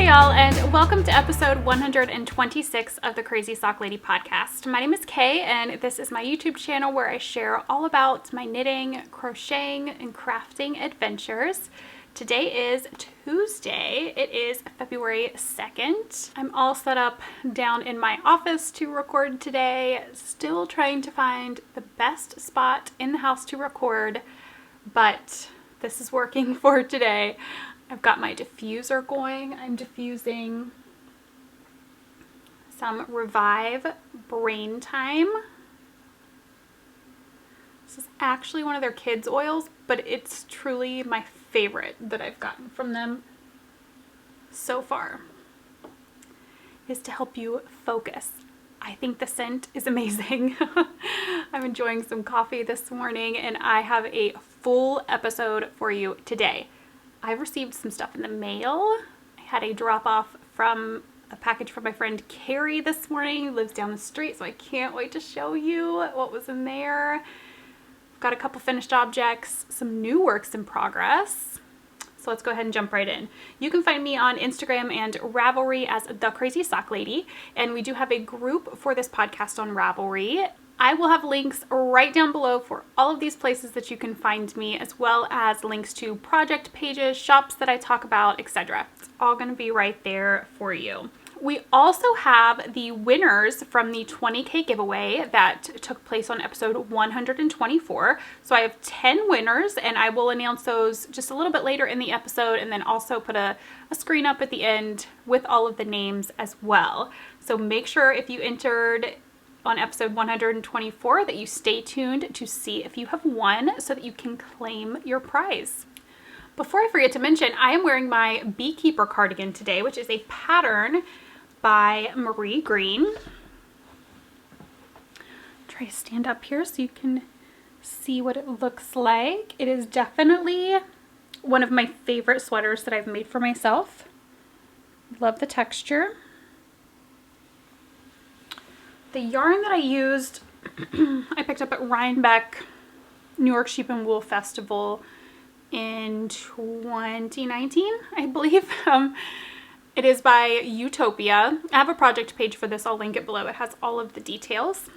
y'all, and welcome to episode 126 of the Crazy Sock Lady podcast. My name is Kay, and this is my YouTube channel where I share all about my knitting, crocheting, and crafting adventures. Today is Tuesday. It is February 2nd. I'm all set up down in my office to record today. Still trying to find the best spot in the house to record, but this is working for today. I've got my diffuser going. I'm diffusing some Revive Brain Time. This is actually one of their kids' oils, but it's truly my favorite that I've gotten from them so far. Is to help you focus. I think the scent is amazing. I'm enjoying some coffee this morning, and I have a full episode for you today. I've received some stuff in the mail. I had a drop off from a package from my friend Carrie this morning, who lives down the street, so I can't wait to show you what was in there. I've got a couple finished objects, some new works in progress. So let's go ahead and jump right in. You can find me on Instagram and Ravelry as The Crazy Sock Lady, and we do have a group for this podcast on Ravelry. I will have links right down below for all of these places that you can find me, as well as links to project pages, shops that I talk about, etc. It's all going to be right there for you. We also have the winners from the 20K giveaway that took place on episode 124. So I have 10 winners, and I will announce those just a little bit later in the episode, and then also put a screen up at the end with all of the names as well. So make sure if you entered on episode 124 that you stay tuned to see if you have won so that you can claim your prize. Before I forget to mention, I am wearing my beekeeper cardigan today, which is a pattern by Marie Green. Try to stand up here so you can see what it looks like. It is definitely one of my favorite sweaters that I've made for myself. Love the texture. The yarn that I used, I picked up at Rhinebeck New York Sheep and Wool Festival in 2019, I believe. It is by Utopia. I have a project page for this. I'll link it below. It has all of the details.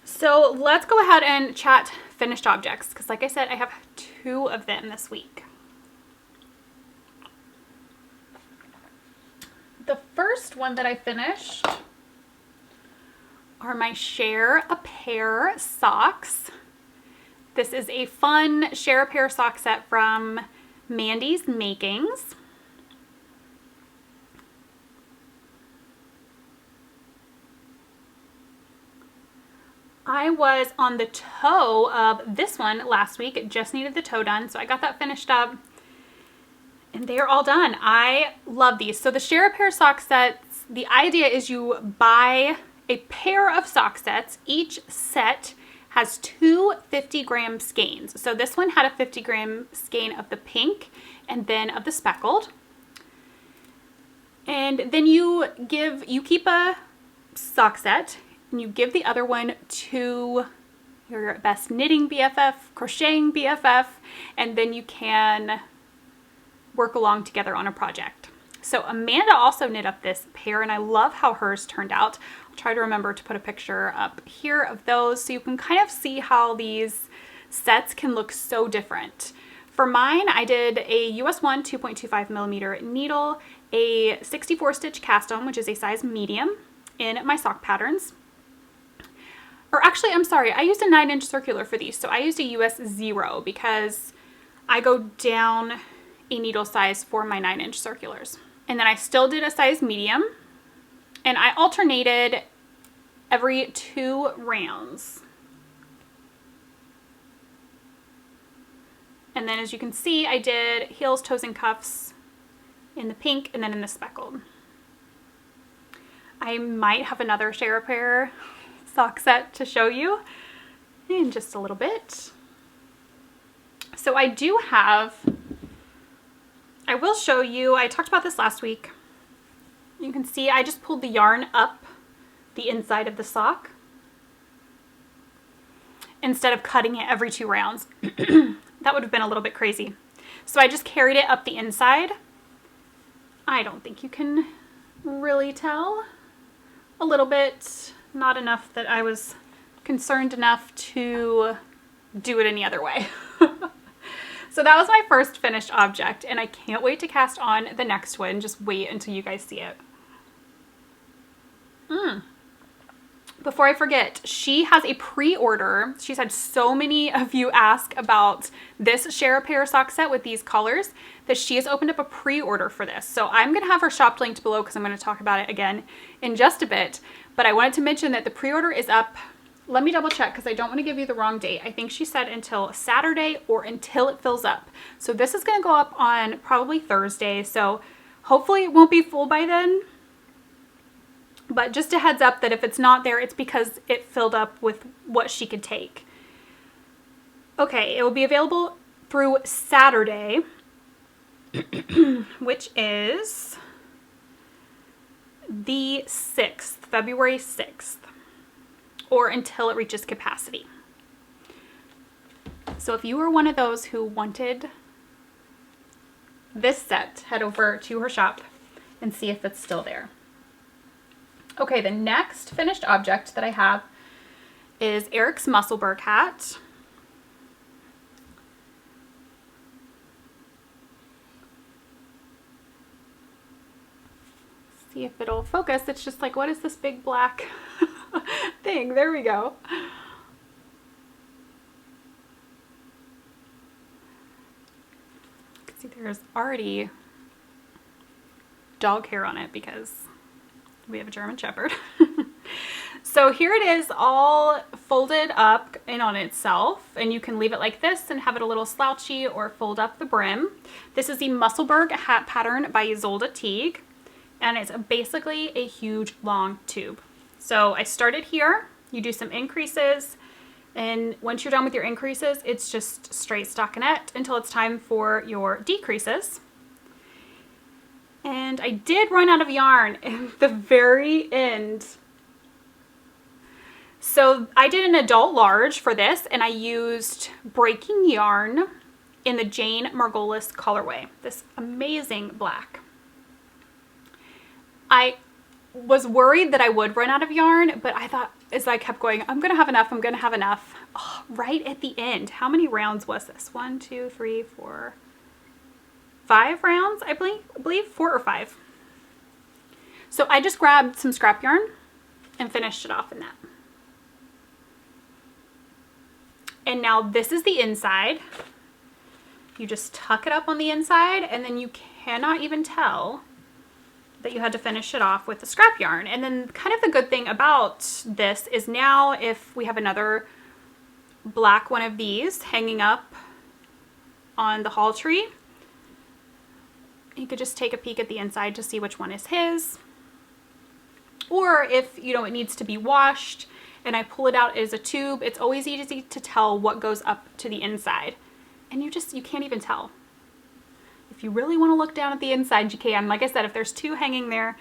So let's go ahead and chat finished objects, because like I said, I have 2 of them this week. The first one that I finished are my Share a Pair socks. This is a fun Share a Pair sock set from Mandy's Makings. I was on the toe of this one last week. It just needed the toe done, so I got that finished up. And they are all done. I love these. So the Share a Pair sock sets, the idea is you buy a pair of sock sets. Each set has 2 50-gram skeins. So this one had a 50-gram skein of the pink and then of the speckled. And then you keep a sock set and you give the other one to your best knitting BFF, crocheting BFF, and then you can work along together on a project. So Amanda also knit up this pair, and I love how hers turned out. I'll try to remember to put a picture up here of those so you can kind of see how these sets can look so different. For mine, I did a US 1 2.25 millimeter needle, a 64 stitch cast on, which is a size medium in my sock patterns. Or actually, I'm sorry, I used a 9-inch circular for these. So I used a US 0 because I go down a needle size for my 9-inch circulars. And then I still did a size medium, and I alternated every 2 rounds. And then as you can see, I did heels, toes, and cuffs in the pink and then in the speckled. I might have another Share a Pair sock set to show you in just a little bit. So I do have, I will show you, I talked about this last week. You can see I just pulled the yarn up the inside of the sock instead of cutting it every 2 rounds. That would have been a little bit crazy. So I just carried it up the inside. I don't think you can really tell. A little bit, not enough that I was concerned enough to do it any other way. So that was my first finished object, and I can't wait to cast on the next one. Just wait until you guys see it. Before I forget, she has a pre-order. She's had so many of you ask about this Share a Pair sock set with these colors that she has opened up a pre-order for this. So I'm going to have her shop linked below because I'm going to talk about it again in just a bit. But I wanted to mention that the pre-order is up. Let me double check because I don't want to give you the wrong date. I think she said until Saturday or until it fills up. So this is going to go up on probably Thursday. So hopefully it won't be full by then. But just a heads up that if it's not there, it's because it filled up with what she could take. Okay, it will be available through Saturday, which is the 6th, February 6th. Or until it reaches capacity. So if you were one of those who wanted this set, head over to her shop and see if it's still there. Okay, the next finished object that I have is Eric's Musselburgh hat. See if it'll focus. It's just like, what is this big black thing? There we go. You can see there's already dog hair on it because we have a German Shepherd. So here it is all folded up in on itself, and you can leave it like this and have it a little slouchy or fold up the brim. This is the Musselburgh hat pattern by Isolde Teague, and it's basically a huge long tube. So I started here, you do some increases, and once you're done with your increases, it's just straight stockinette until it's time for your decreases. And I did run out of yarn at the very end. So I did an adult large for this, and I used breaking yarn in the Jane Margolis colorway, this amazing black. I was worried that I would run out of yarn, but I thought as I kept going, I'm gonna have enough, I'm gonna have enough. Oh, right at the end, how many rounds was this? 1, 2, 3, 4, 5 rounds, I believe 4 or 5. So I just grabbed some scrap yarn and finished it off in that. And now this is the inside. You just tuck it up on the inside, and then you cannot even tell that you had to finish it off with the scrap yarn. And then kind of the good thing about this is now if we have another black one of these hanging up on the haul tree, you could just take a peek at the inside to see which one is his. Or if, you know, it needs to be washed and I pull it out as a tube, it's always easy to tell what goes up to the inside. And you can't even tell. If you really want to look down at the inside, you can. Like I said, if there's 2 hanging there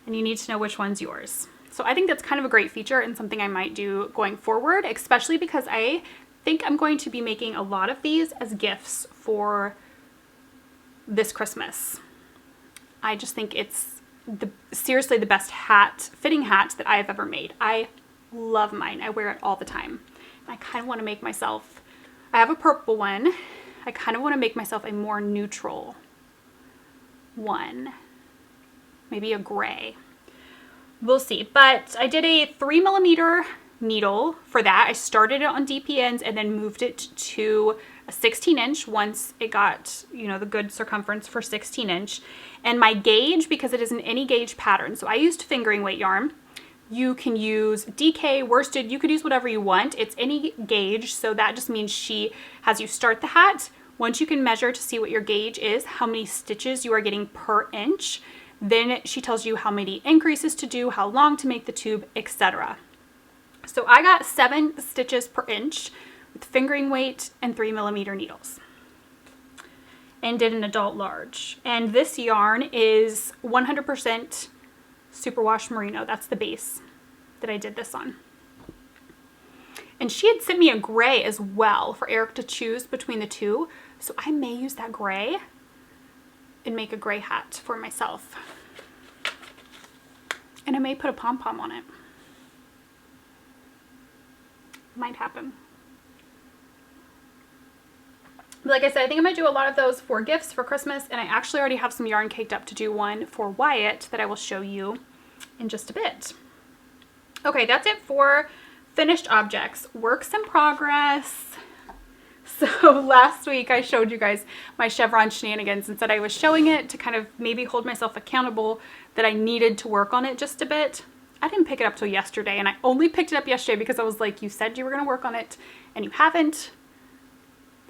and you need to know which one's yours. So I think that's kind of a great feature and something I might do going forward, especially because I think I'm going to be making a lot of these as gifts for this Christmas. I just think it's seriously the best fitting hat that I have ever made. I love mine. I wear it all the time. I kind of want to make myself, I have a purple one. I kind of want to make myself a more neutral one. Maybe a gray. We'll see. But I did a 3mm needle for that. I started it on DP and then moved it to a 16-inch once it got, you know, the good circumference for 16-inch. And my gauge, because it is an any gauge pattern, so I used fingering weight yarn. You can use DK, worsted, you could use whatever you want. It's any gauge, so that just means she has you start the hat. Once you can measure to see what your gauge is, how many stitches you are getting per inch, then she tells you how many increases to do, how long to make the tube, etc. So I got 7 stitches per inch with fingering weight and 3mm needles. And did an adult large. And this yarn is 100% superwash merino. That's the base that I did this on. And she had sent me a gray as well for Eric to choose between the two. So I may use that gray and make a gray hat for myself. And I may put a pom-pom on it. Might happen. But like I said, I think I might do a lot of those for gifts for Christmas, and I actually already have some yarn caked up to do one for Wyatt that I will show you in just a bit. Okay, that's it for finished objects. Works in progress. So last week I showed you guys my chevron shenanigans and said I was showing it to kind of maybe hold myself accountable that I needed to work on it just a bit. I didn't pick it up till yesterday, and I only picked it up yesterday because I was like, you said you were going to work on it and you haven't.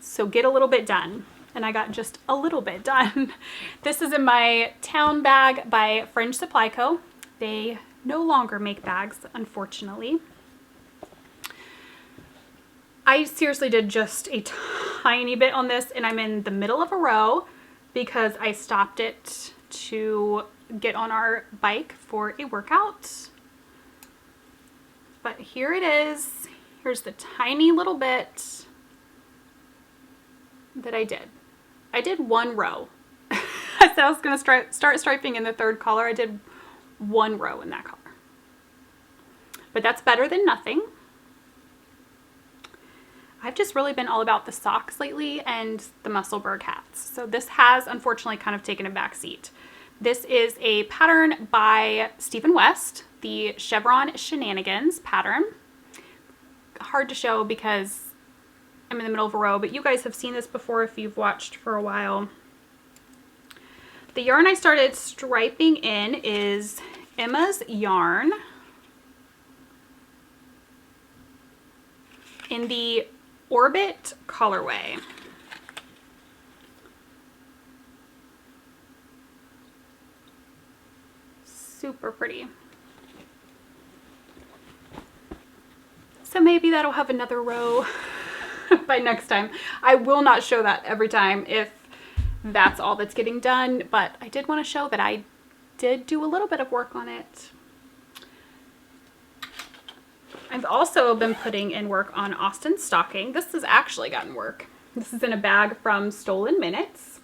So get a little bit done. And I got just a little bit done. This is in my town bag by Fringe Supply Co. They no longer make bags, unfortunately. I seriously did just a tiny bit on this, and I'm in the middle of a row because I stopped it to get on our bike for a workout. But here it is. Here's the tiny little bit that I did. I did one row. I said I was going to start striping in the third color. I did one row in that color. But that's better than nothing. I've just really been all about the socks lately and the Musselburgh hats. So this has unfortunately kind of taken a back seat. This is a pattern by Stephen West, the Chevron Shenanigans pattern. Hard to show because I'm in the middle of a row, but you guys have seen this before if you've watched for a while. The yarn I started striping in is Emma's yarn in the Orbit colorway. Super pretty. So maybe that'll have another row by next time. I will not show that every time if that's all that's getting done, but I did want to show that I did do a little bit of work on it. I've also been putting in work on Austin's stocking. This has actually gotten work. This is in a bag from Stolen Minutes.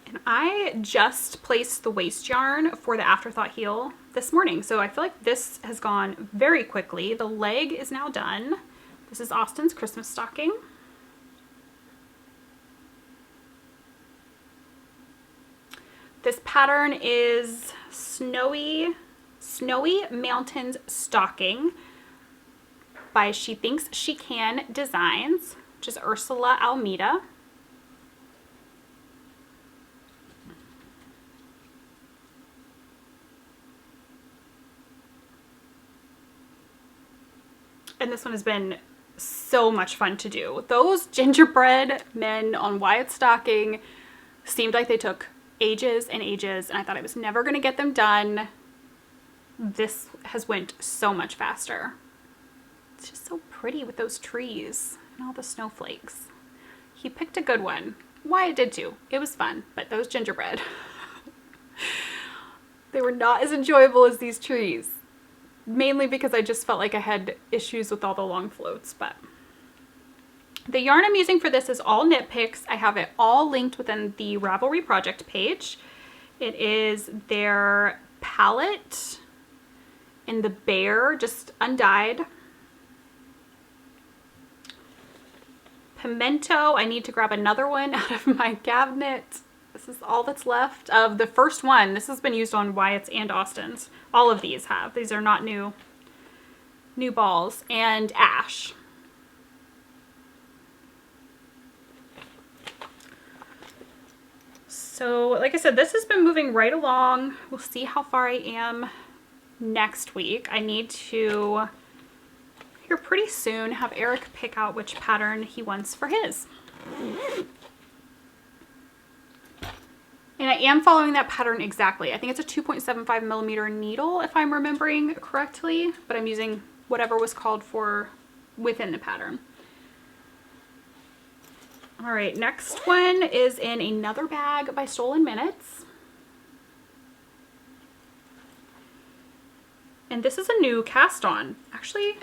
And I just placed the waist yarn for the Afterthought heel this morning. So I feel like this has gone very quickly. The leg is now done. This is Austin's Christmas stocking. This pattern is Snowy Mountains Stocking by She Thinks She Can Designs, which is Ursula Almeida. And this one has been so much fun to do. Those gingerbread men on Wyatt's stocking seemed like they took ages and ages, and I thought I was never going to get them done. This has went so much faster. It's just so pretty with those trees and all the snowflakes. He picked a good one. Wyatt did too. It was fun, but those gingerbread, they were not as enjoyable as these trees. Mainly because I just felt like I had issues with all the long floats, but the yarn I'm using for this is all knit picks. I have it all linked within the Ravelry project page. It is their palette in the Bear, just undyed. Pimento, I need to grab another one out of my cabinet. This is all that's left of the first one. This has been used on Wyatt's and Austin's. All of these have. These are not new balls. And ash. So, like I said, this has been moving right along. We'll see how far I am next week. I need to, here pretty soon, have Eric pick out which pattern he wants for his. And I am following that pattern exactly. I think it's a 2.75 millimeter needle, if I'm remembering correctly, but I'm using whatever was called for within the pattern. All right, next one is in another bag by Stolen Minutes. And this is a new cast on. Actually,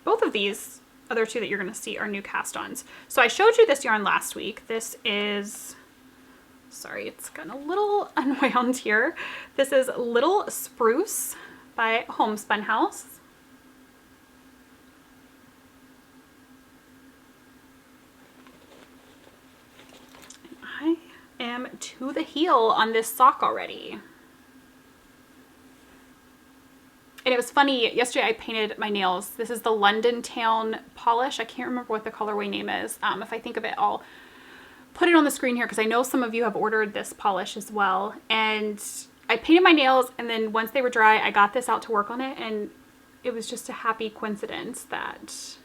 both of these other two that you're gonna see are new cast ons. So I showed you this yarn last week. This is, sorry, it's gotten a little unwound here. This is Little Spruce by Homespun House. I am to the heel on this sock already. And it was funny, yesterday I painted my nails. This is the London Town polish. I can't remember what the colorway name is. If I think of it, I'll put it on the screen here because I know some of you have ordered this polish as well. And I painted my nails, and then once they were dry, I got this out to work on it, and it was just a happy coincidence that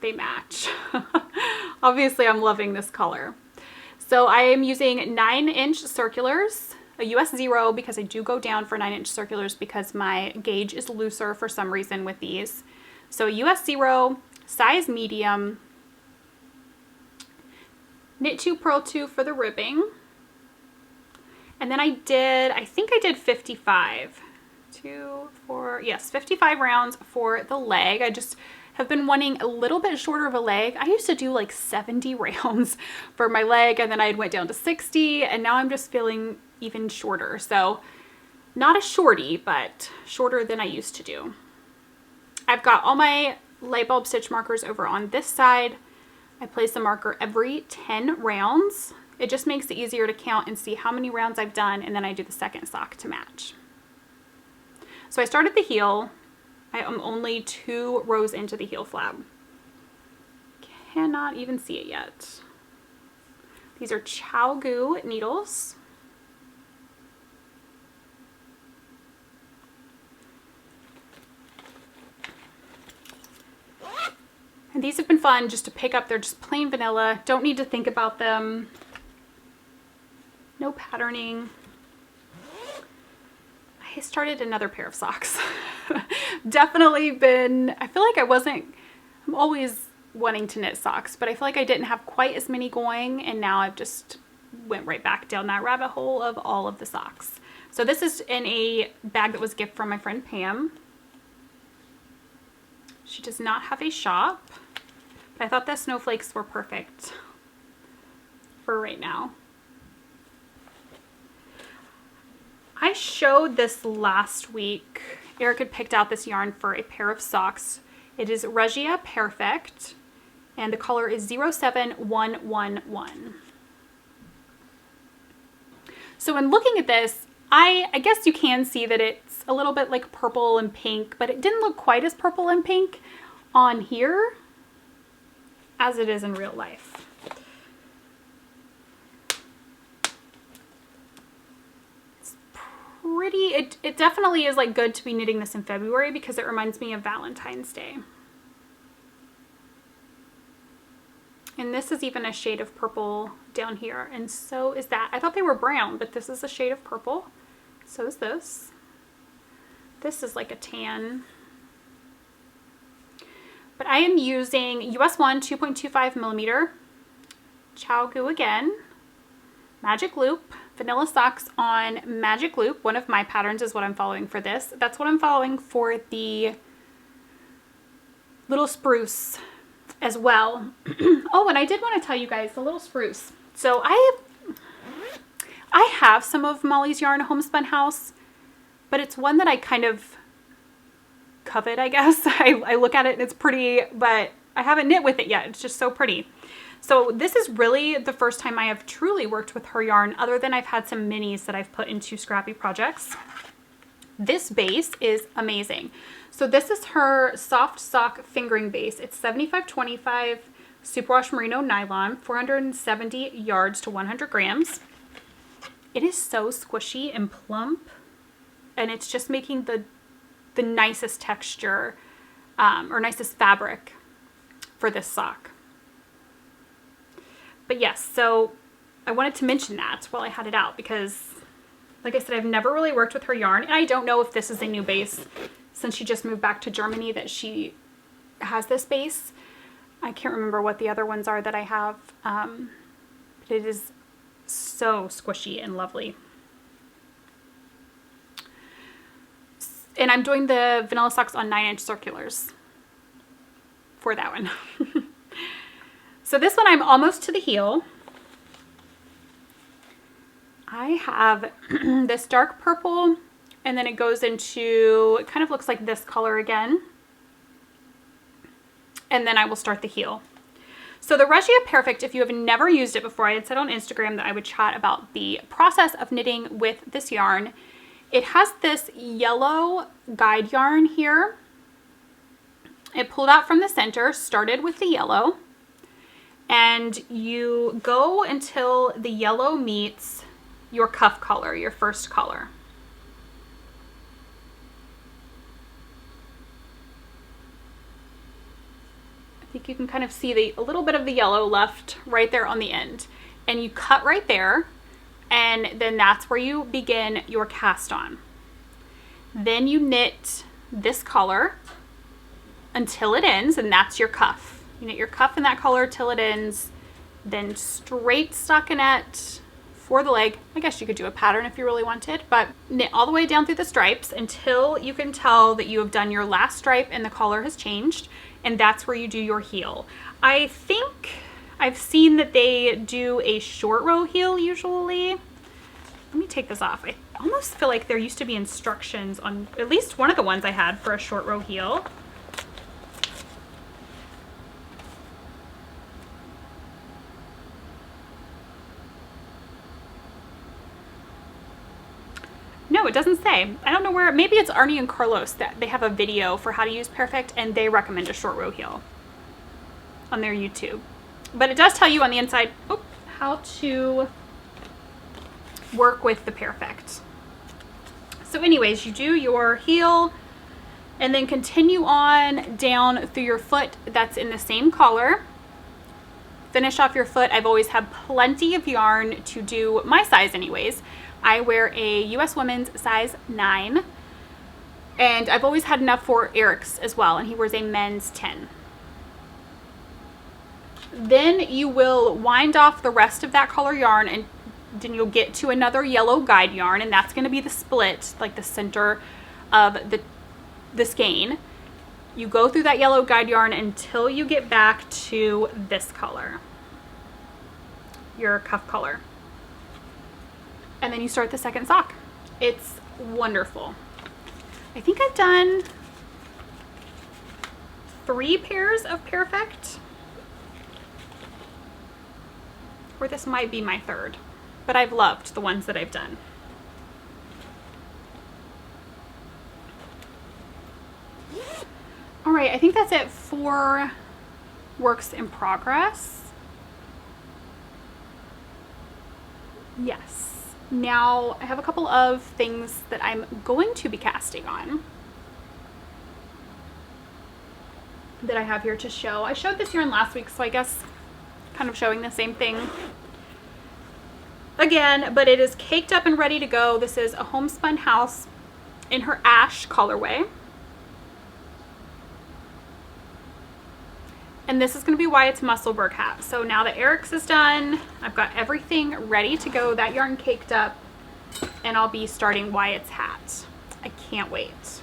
they match. Obviously, I'm loving this color. So I am using 9-inch circulars. A US 0 because I do go down for 9-inch circulars because my gauge is looser for some reason with these. So US 0, size medium, knit 2, purl 2 for the ribbing. And then I think I did 55. 2, 4, yes, 55 rounds for the leg. I just have been wanting a little bit shorter of a leg. I used to do like 70 rounds for my leg, and then I went down to 60, and now I'm just feeling even shorter. So not a shorty, but shorter than I used to do. I've got all my light bulb stitch markers over on this side. I place a marker every 10 rounds. It just makes it easier to count and see how many rounds I've done, and then I do the second sock to match. So I started the heel. I am only 2 rows into the heel flap. Cannot even see it yet. These are ChowGoo needles. And these have been fun just to pick up. They're just plain vanilla. Don't need to think about them. No patterning. I started another pair of socks. Definitely been, I feel like I'm always wanting to knit socks, but I feel like I didn't have quite as many going, and now I've just went right back down that rabbit hole of all of the socks. So this is in a bag that was a gift from my friend Pam. She does not have a shop, but I thought the snowflakes were perfect for right now. I showed this last week. Eric had picked out this yarn for a pair of socks. It is Regia Pairfect, and the color is 07111. So when looking at this, I guess you can see that it's a little bit like purple and pink, but it didn't look quite as purple and pink on here as it is in real life. It's pretty, it definitely is like good to be knitting this in February because it reminds me of Valentine's Day. And this is even a shade of purple down here, and so is that. I thought they were brown, but this is a shade of purple. So is this. This is like a tan. But I am using US 1 2.25 millimeter, ChowGoo again, Magic Loop, vanilla socks on Magic Loop. One of my patterns is what I'm following for this. That's what I'm following for the Little Spruce as well. Oh, and I did want to tell you guys the Little Spruce. So I have some of Molly's yarn, Homespun House, but it's one that I kind of covet, I guess. I look at it and it's pretty, but I haven't knit with it yet. It's just so pretty. So this is really the first time I have truly worked with her yarn, other than I've had some minis that I've put into scrappy projects. This base is amazing. So this is her soft sock fingering base. It's 75/25 superwash merino nylon, 470 yards to 100 grams. It is so squishy and plump, and it's just making the nicest texture or nicest fabric for this sock. But yes, so I wanted to mention that while I had it out because, like I said, I've never really worked with her yarn, and I don't know if this is a new base since she just moved back to Germany that she has this base. I can't remember what the other ones are that I have, but it is so squishy and lovely. And I'm doing the vanilla socks on 9-inch circulars for that one. So this one I'm almost to the heel. I have this dark purple, and then it goes into, it kind of looks like this color again. And then I will start the heel. So the Regia Pairfect, if you have never used it before, I had said on Instagram that I would chat about the process of knitting with this yarn. It has this yellow guide yarn here. It pulled out from the center, started with the yellow, and you go until the yellow meets your cuff color, your first color. I think you can kind of see a little bit of the yellow left right there on the end. And you cut right there, and then that's where you begin your cast on. Then you knit this color until it ends, and that's your cuff. You knit your cuff in that color till it ends, then straight stockinette for the leg. I guess you could do a pattern if you really wanted, but knit all the way down through the stripes until you can tell that you have done your last stripe and the color has changed, and that's where you do your heel. I think I've seen that they do a short row heel usually. Let me take this off. I almost feel like there used to be instructions on at least one of the ones I had for a short row heel. No, it doesn't say. I don't know where. Maybe it's Arnie and Carlos that they have a video for how to use Pairfect, and they recommend a short row heel on their YouTube. But it does tell you on the inside how to work with the Pairfect. So anyways, you do your heel and then continue on down through your foot that's in the same color. Finish off your foot. I've always had plenty of yarn to do my size anyways. I wear a US Women's size 9, and I've always had enough for Eric's as well, and he wears a men's 10. Then you will wind off the rest of that color yarn, and then you'll get to another yellow guide yarn, and that's going to be the split, like the center of the skein. You go through that yellow guide yarn until you get back to this color, your cuff color. And then you start the second sock. It's wonderful. I think I've done 3 pairs of Pairfect, or this might be my 3rd, but I've loved the ones that I've done. All right, I think that's it for works in progress. Yes. Now I have a couple of things that I'm going to be casting on that I have here to show. I showed this yarn last week, so I guess kind of showing the same thing again, but it is caked up and ready to go. This is a homespun house in her ash colorway. And this is going to be Wyatt's Musselburgh hat. So now that Eric's is done, I've got everything ready to go. That yarn caked up, and I'll be starting Wyatt's hat. I can't wait.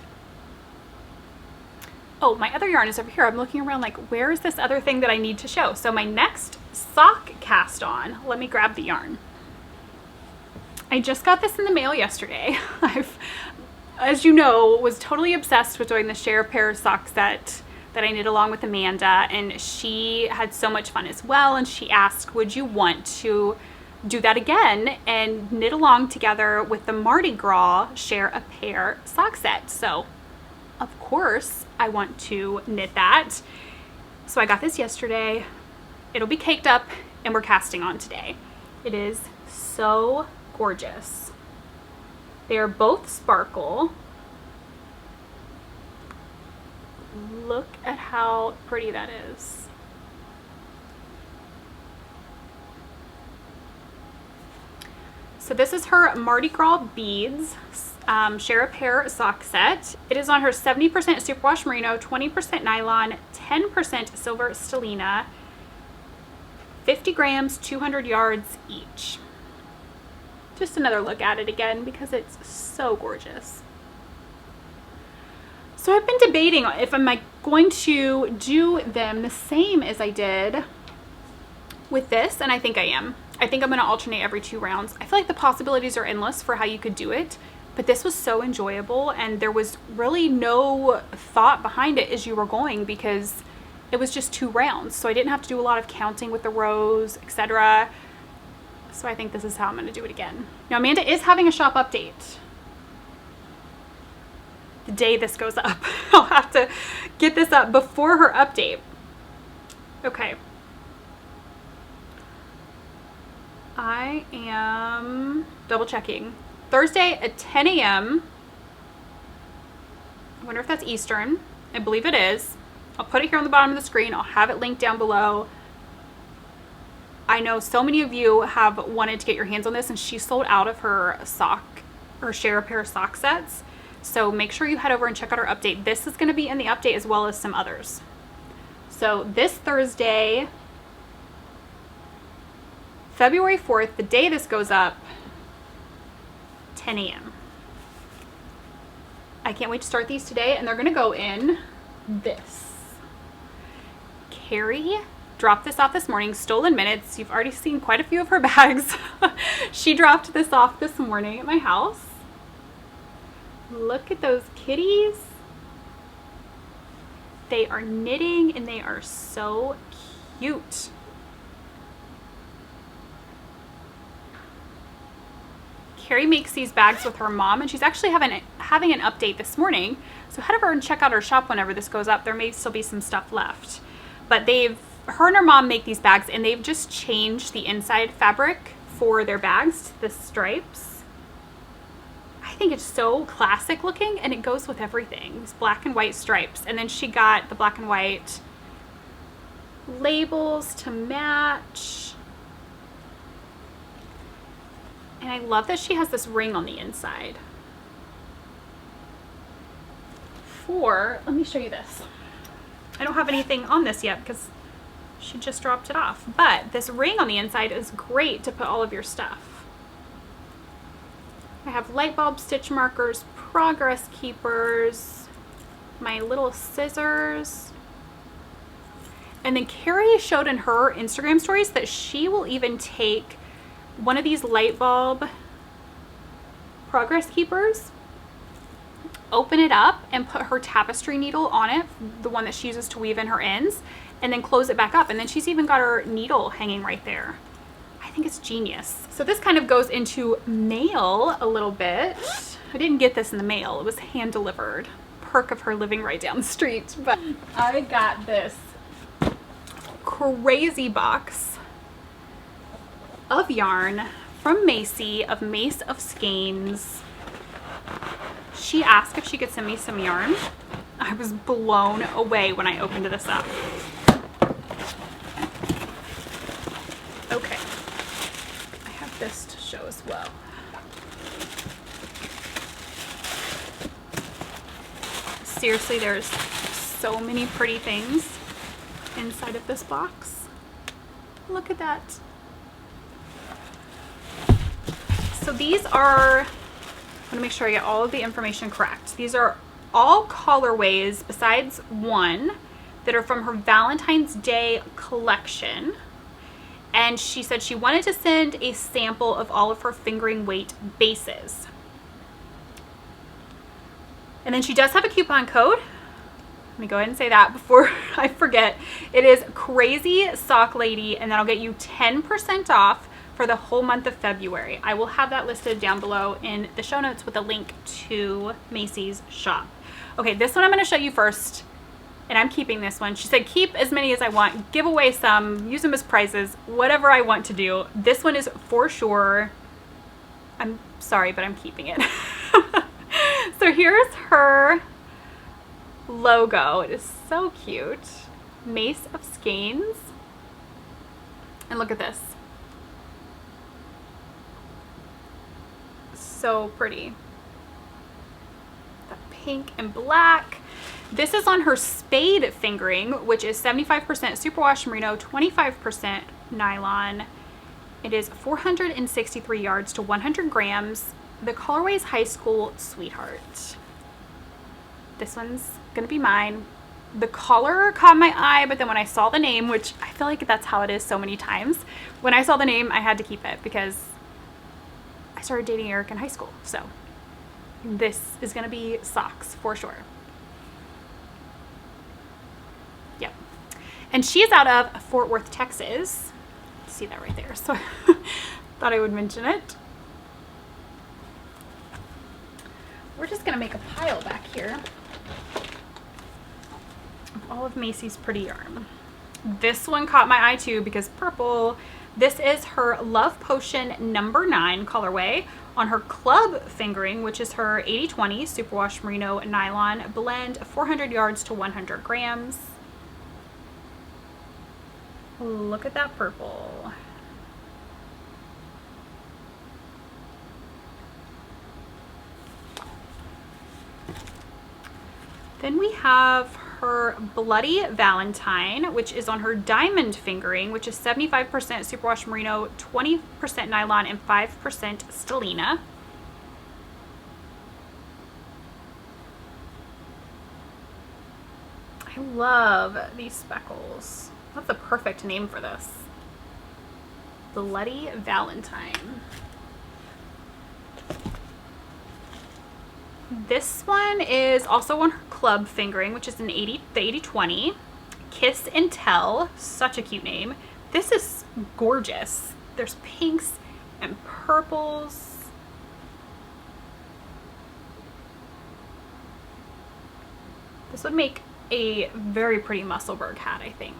Oh, my other yarn is over here. I'm looking around like, where is this other thing that I need to show? So my next sock cast on, let me grab the yarn. I just got this in the mail yesterday. As you know, was totally obsessed with doing the share pair sock set that I knit along with Amanda, and she had so much fun as well, and she asked, would you want to do that again and knit along together with the Mardi Gras share a pair sock set? So of course I want to knit that. So I got this yesterday. It'll be caked up and we're casting on today. It is so gorgeous. They are both sparkle. Look at how pretty that is. So this is her Mardi Gras beads share a pair sock set. It is on her 70% superwash merino, 20% nylon, 10% silver stellina, 50 grams, 200 yards each. Just another look at it again because it's so gorgeous. So I've been debating if I'm like going to do them the same as I did with this, and I think I am. I think I'm going to alternate every 2 rounds. I feel like the possibilities are endless for how you could do it, but this was so enjoyable, and there was really no thought behind it as you were going because it was just 2 rounds. So I didn't have to do a lot of counting with the rows, etc. So I think this is how I'm going to do it again. Now, Amanda is having a shop update the day this goes up. I'll have to get this up before her update. Okay. I am double checking. Thursday at 10 a.m. I wonder if that's Eastern. I believe it is. I'll put it here on the bottom of the screen. I'll have it linked down below. I know so many of you have wanted to get your hands on this, and she sold out of her sock or share a pair of sock sets. So make sure you head over and check out her update. This is going to be in the update as well as some others. So this Thursday, February 4th, the day this goes up, 10 a.m. I can't wait to start these today, and they're going to go in this. Carrie dropped this off this morning, stolen minutes. You've already seen quite a few of her bags. She dropped this off this morning at my house. Look at those kitties. They are knitting and they are so cute. Carrie makes these bags with her mom, and she's actually having an update this morning. So head over and check out her shop whenever this goes up. There may still be some stuff left. But her and her mom make these bags, and they've just changed the inside fabric for their bags to the stripes. I think it's so classic looking, and it goes with everything. These black and white stripes. And then she got the black and white labels to match. And I love that she has this ring on the inside. Let me show you this. I don't have anything on this yet because she just dropped it off. But this ring on the inside is great to put all of your stuff. I have light bulb stitch markers, progress keepers, my little scissors. And then Carrie showed in her Instagram stories that she will even take one of these light bulb progress keepers, open it up and put her tapestry needle on it, the one that she uses to weave in her ends, and then close it back up. And then she's even got her needle hanging right there. I think it's genius. So this kind of goes into mail a little bit. I didn't get this in the mail. It was hand delivered. Perk of her living right down the street. But I got this crazy box of yarn from Macy of Mace of Skeins. She asked if she could send me some yarn. I was blown away when I opened this up. Okay, I have this to show as well. Seriously, there's so many pretty things inside of this box. Look at that. So these are, I want to make sure I get all of the information correct. These are all colorways besides one that are from her Valentine's Day collection. And she said she wanted to send a sample of all of her fingering weight bases. And then she does have a coupon code. Let me go ahead and say that before I forget. It is Crazy Sock Lady, and that'll get you 10% off for the whole month of February. I will have that listed down below in the show notes with a link to Macy's shop. Okay, this one I'm going to show you first, and I'm keeping this one. She said keep as many as I want, give away some, use them as prizes, whatever I want to do. This one is for sure. I'm sorry, but I'm keeping it. So here's her logo. It is so cute. Mace of Skeins. And look at this. So pretty. The pink and black. This is on her spade fingering, which is 75% superwash merino, 25% nylon. It is 463 yards to 100 grams. The colorway is High School Sweetheart. This one's gonna be mine. The color caught my eye, but then when I saw the name, which I feel like that's how it is so many times, when I saw the name, I had to keep it because I started dating Eric in high school. So this is gonna be socks for sure. Yep. And she is out of Fort Worth, Texas. See that right there. So thought I would mention it. We're just gonna make a pile back here of all of Macy's pretty yarn. This one caught my eye too because purple. This is her Love Potion number 9 colorway on her club fingering, which is her 80/20 superwash merino nylon blend, 400 yards to 100 grams. Look at that purple. Then we have her Bloody Valentine, which is on her diamond fingering, which is 75% superwash merino, 20% nylon, and 5% stellina. I love these speckles. That's the perfect name for this. Bloody Valentine. This one is also on her club fingering, which is the 80/20. Kiss and Tell, such a cute name. This is gorgeous. There's pinks and purples. This would make a very pretty Musselburgh hat, I think.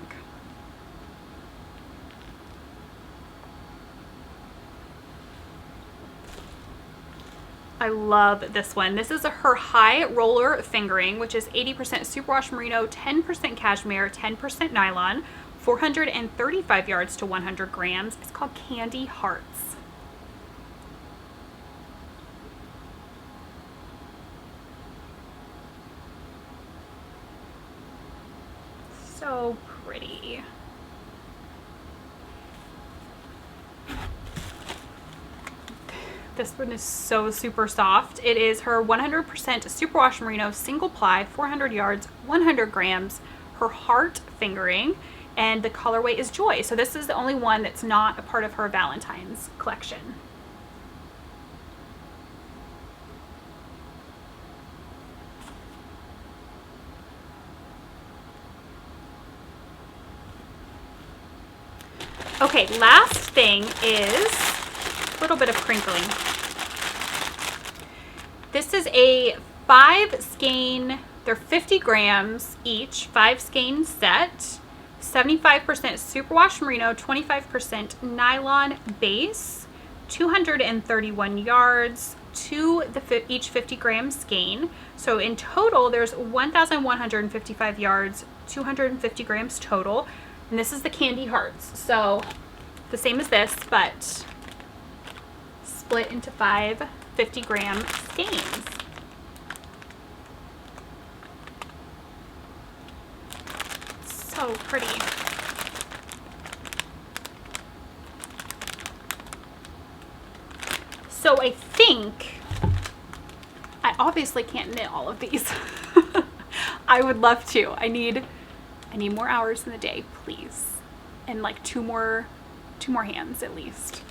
I love this one. This is her high roller fingering, which is 80% superwash merino, 10% cashmere, 10% nylon, 435 yards to 100 grams. It's called Candy Hearts. So pretty. This one is so super soft. It is her 100% superwash merino single ply, 400 yards, 100 grams, her heart fingering, and the colorway is Joy. So this is the only one that's not a part of her Valentine's collection. Okay, last thing is a little bit of crinkling. This is a 5 skein, they're 50 grams each, 5 skein set, 75% superwash merino, 25% nylon base, 231 yards to each 50 gram skein. So in total, there's 1,155 yards, 250 grams total. And this is the Candy Hearts. So the same as this, but split into 5 50-gram skeins. So pretty. So I think I obviously can't knit all of these. I would love to. I need more hours in the day, please. And like two more hands at least.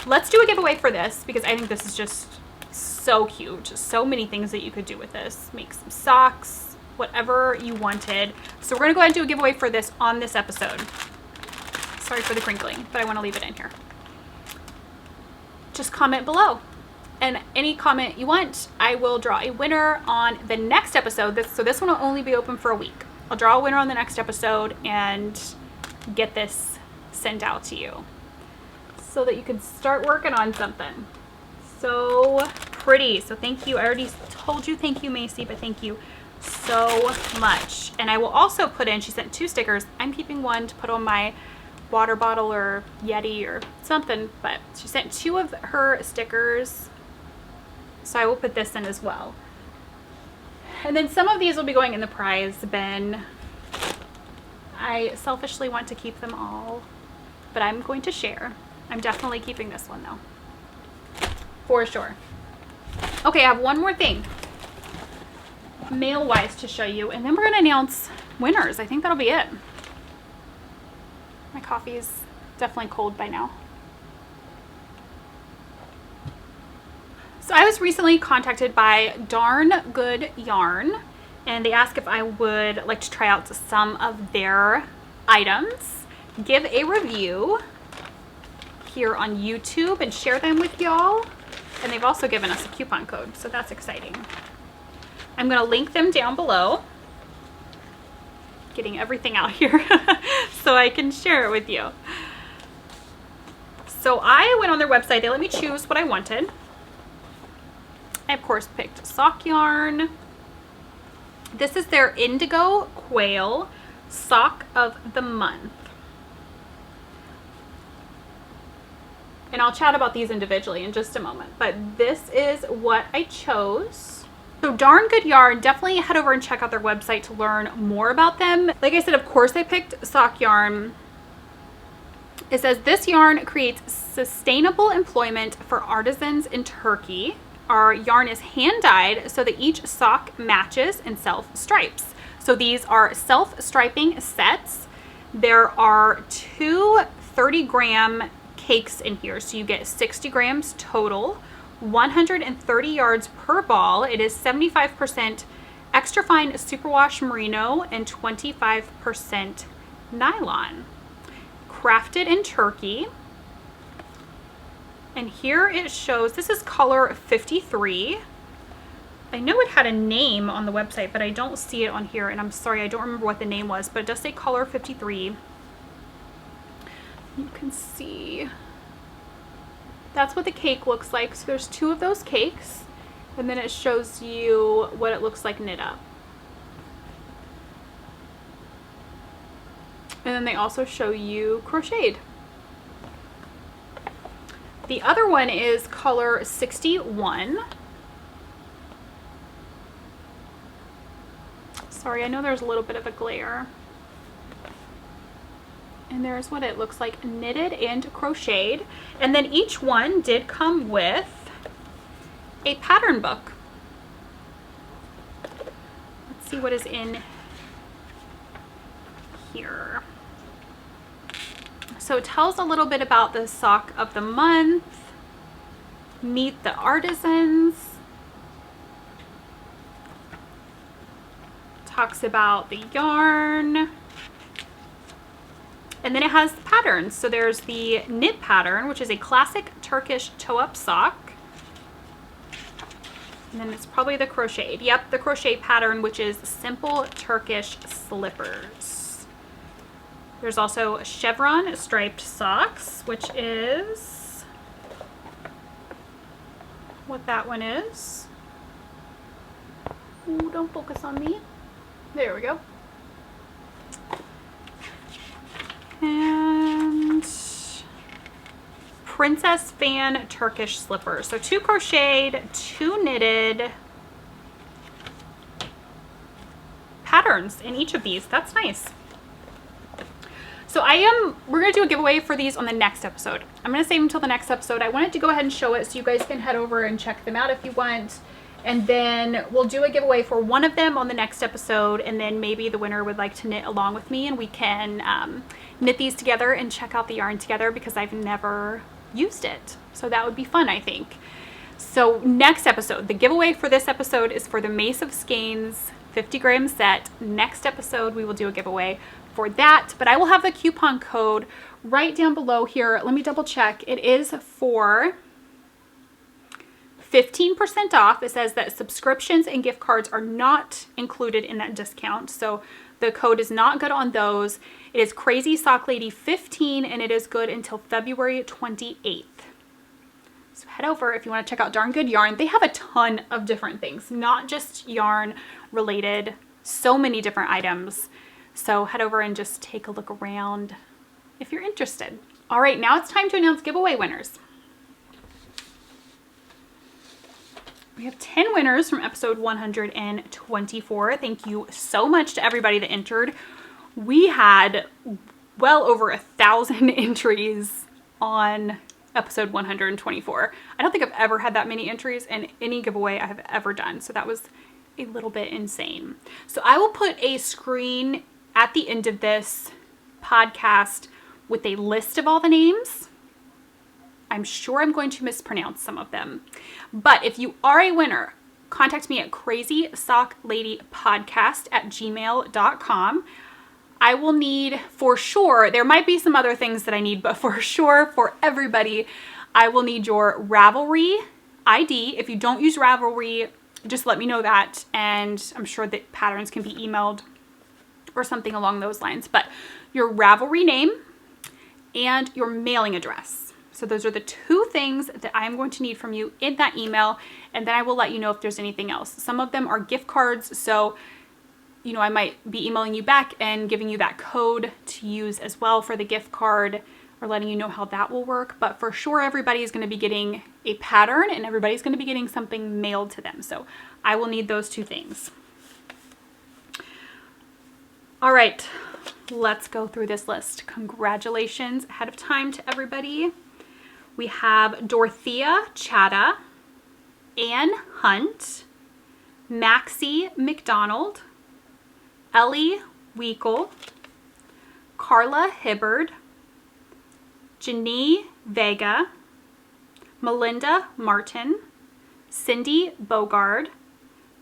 Let's do a giveaway for this because I think this is just so cute. Just so many things that you could do with this. Make some socks, whatever you wanted. So we're gonna go ahead and do a giveaway for this on this episode. Sorry for the crinkling, but I want to leave it in here. Just comment below. And any comment you want, I will draw a winner on the next episode. So this one will only be open for a week. I'll draw a winner on the next episode and get this sent out to you so that you can start working on something. So pretty. So thank you. I already told you thank you, Macy, but thank you so much. And I will also put in, she sent 2 stickers. I'm keeping one to put on my water bottle or Yeti or something, but she sent 2 of her stickers. So I will put this in as well. And then some of these will be going in the prize bin. I selfishly want to keep them all, but I'm going to share. I'm definitely keeping this one though, for sure. Okay, I have one more thing. mail wise to show you, and then we're gonna announce winners. I think that'll be it. My coffee's definitely cold by now. So I was recently contacted by Darn Good Yarn, and they asked if I would like to try out some of their items, give a review here on YouTube, and share them with y'all. And they've also given us a coupon code, so that's exciting. I'm gonna link them down below. Getting everything out here so I can share it with you. So I went on their website. They let me choose what I wanted. I of course picked sock yarn. This is their Indigo Quail Sock of the Month. And I'll chat about these individually in just a moment, but this is what I chose. So Darn Good Yarn, definitely head over and check out their website to learn more about them. Like I said, of course I picked sock yarn. It says this yarn creates sustainable employment for artisans in Turkey. Our yarn is hand dyed so that each sock matches and self-stripes. So these are self-striping sets. There are two 30-gram cakes in here, so you get 60 grams total, 130 yards per ball. It is 75% extra fine superwash merino and 25% nylon. Crafted in Turkey. And here it shows, this is color 53. I know it had a name on the website, but I don't see it on here, and I'm sorry, I don't remember what the name was, but it does say color 53. You can see that's what the cake looks like. So there's two of those cakes, and then it shows you what it looks like knit up. And then they also show you crocheted. The other one is color 61. Sorry, I know there's a little bit of a glare. And there's what it looks like knitted and crocheted. And then each one did come with a pattern book. Let's see what is in here. So it tells a little bit about the sock of the month, meet the artisans, talks about the yarn, and then it has patterns. So there's the knit pattern, which is a classic Turkish toe-up sock. And then it's probably the crocheted. Yep, the crochet pattern, which is simple Turkish slippers. There's also chevron striped socks, which is what that one is. Ooh, don't focus on me. There we go. And princess fan Turkish slippers. So two crocheted, two knitted patterns in each of these. That's nice. So we're going to do a giveaway for these on the next episode. I'm going to save them until the next episode. I wanted to go ahead and show it so you guys can head over and check them out if you want. And then we'll do a giveaway for one of them on the next episode. And then maybe the winner would like to knit along with me, and we can knit these together and check out the yarn together, because I've never used it. So that would be fun, I think. So next episode, the giveaway for this episode is for the Mace of Skeins 50-gram set. Next episode, we will do a giveaway for that, but I will have the coupon code right down below here. Let me double check. It is for 15% off. It says that subscriptions and gift cards are not included in that discount, so the code is not good on those. It is Crazy Sock Lady 15, and it is good until February 28th. So head over if you want to check out Darn Good Yarn. They have a ton of different things, not just yarn related, so many different items. So head over and just take a look around if you're interested. All right, now it's time to announce giveaway winners. We have 10 winners from episode 124. Thank you so much to everybody that entered. We had well over 1,000 entries on episode 124. I don't think I've ever had that many entries in any giveaway I have ever done. So that was a little bit insane. So I will put a screen at the end of this podcast with a list of all the names. I'm sure I'm going to mispronounce some of them. But if you are a winner, contact me at crazysockladypodcast@gmail.com. I will need, for sure, there might be some other things that I need, but for sure, for everybody, I will need your Ravelry ID. If you don't use Ravelry, just let me know that, and I'm sure that patterns can be emailed or something along those lines. But your Ravelry name and your mailing address. So those are the two things that I'm going to need from you in that email, and then I will let you know if there's anything else. Some of them are gift cards, so you know, I might be emailing you back and giving you that code to use as well for the gift card, or letting you know how that will work. But for sure, everybody is going to be getting a pattern, and everybody's going to be getting something mailed to them. So I will need those two things. All right, let's go through this list. Congratulations ahead of time to everybody. We have Dorothea Chatta, Anne Hunt, Maxie McDonald, Ellie Weekle, Carla Hibbard, Janine Vega, Melinda Martin, Cindy Bogard,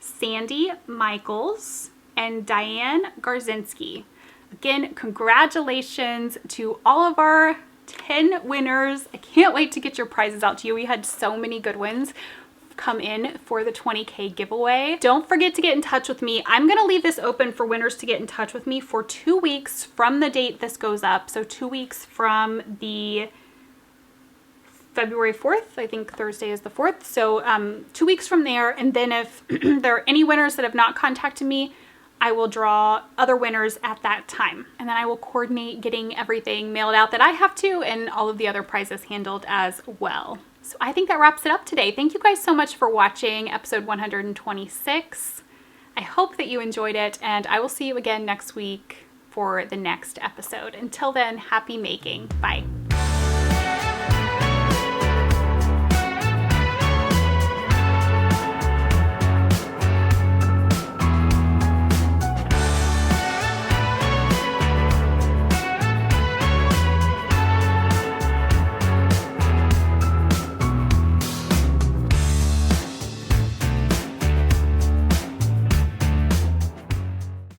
Sandy Michaels, and Diane Garzinski. Again, congratulations to all of our 10 winners. I can't wait to get your prizes out to you. We had so many good ones come in for the 20K giveaway. Don't forget to get in touch with me. I'm going to leave this open for winners to get in touch with me for 2 weeks from the date this goes up. So 2 weeks from the February 4th. I think Thursday is the 4th. So 2 weeks from there. And then if there are any winners that have not contacted me, I will draw other winners at that time. And then I will coordinate getting everything mailed out that I have to, and all of the other prizes handled as well. So I think that wraps it up today. Thank you guys so much for watching episode 126. I hope that you enjoyed it, and I will see you again next week for the next episode. Until then, happy making. Bye.